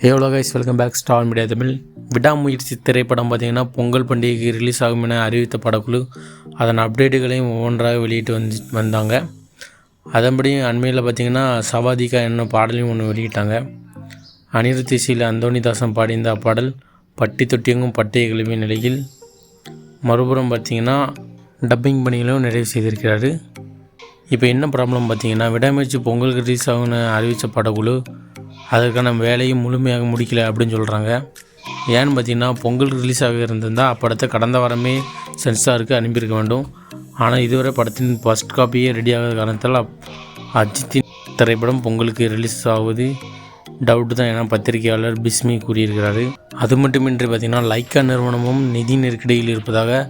Hello guys, welcome back Star Media Tamil. Vidaamuyarchi திரைப்படம் பார்த்திங்கன்னா பொங்கல் பண்டிகைக்கு ரிலீஸ் ஆகும் என அறிவித்த படக்குழு அதன் அப்டேட்டுகளையும் ஒவ்வொன்றாக வெளியிட்டு வந்தாங்க. அதன்படி அண்மையில் பார்த்திங்கன்னா சவாதிகா என்ன பாடலையும் ஒன்று வெளியிட்டாங்க. அனிருத் இசையில் அந்தோனிதாசன் பாடியிருந்த அப்பாடல் பட்டி தொட்டியங்கும் பட்டையை கிளம்பிய நிலையில் மறுபுறம் பார்த்திங்கன்னா டப்பிங் பணிகளும் நிறைவு செய்திருக்கிறாரு. இப்போ என்ன ப்ராப்ளம் பார்த்திங்கன்னா, விடாமுயற்சி பொங்கலுக்கு ரிலீஸ் ஆகும்னு அறிவித்த படக்குழு அதற்கான வேலையும் முழுமையாக முடிக்கல அப்படின்னு சொல்கிறாங்க. ஏன்னு பார்த்திங்கன்னா, பொங்கல் ரிலீஸ் ஆக இருந்திருந்தால் அப்படத்தை கடந்த வாரமே சென்சாருக்கு அனுப்பியிருக்க வேண்டும். ஆனால் இதுவரை படத்தின் ஃபஸ்ட் காப்பியே ரெடியாகாத காரணத்தால் அஜித்தின் திரைப்படம் பொங்கலுக்கு ரிலீஸ் ஆகுவது டவுட் தான் என பத்திரிகையாளர் பிஸ்மி கூறியிருக்கிறாரு. அது மட்டுமின்றி பார்த்திங்கன்னா, லைக்கா நிறுவனமும் நிதி நெருக்கடியில் இருப்பதாக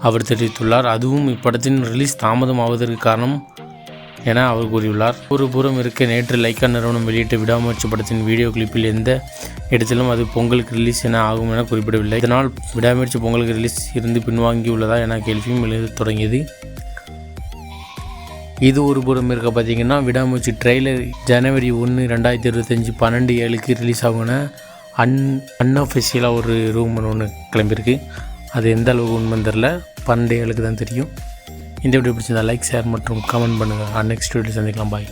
அவர் தெரிவித்துள்ளார். அதுவும் இப்படத்தின் ரிலீஸ் தாமதம் ஆவதற்கு காரணம் என அவர் கூறியுள்ளார். ஒரு புறம் இருக்க, நேற்று லைக்கா நிறுவனம் வெளியிட்ட விடாமுயற்சி படத்தின் வீடியோ கிளிப்பில் எந்த இடத்திலும் அது பொங்கலுக்கு ரிலீஸ் என ஆகும் என குறிப்பிடவில்லை. இதனால் விடாமுயற்சி பொங்கலுக்கு ரிலீஸ் இருந்து பின்வாங்கியுள்ளதா என கேள்வியும் எழுத தொடங்கியது. இது ஒரு புறம் இருக்க பார்த்திங்கன்னா, விடாமுயற்சி ட்ரெய்லர் ஜனவரி 1, 2025 12/7 ரிலீஸ் ஆகும் என அன்அஃபிஷியலாக ஒரு ரூமர் ஒன்று கிளம்பியிருக்கு. அது எந்த அளவுக்கு உண்மைன்னு தெரில, 12/7 தான் தெரியும். இந்த வீடியோ பிடிச்சிருந்தா லைக், ஷேர் மற்றும் கமெண்ட் பண்ணுங்கள். நெக்ஸ்ட் வீடியோ சந்திக்கலாம். பாய்.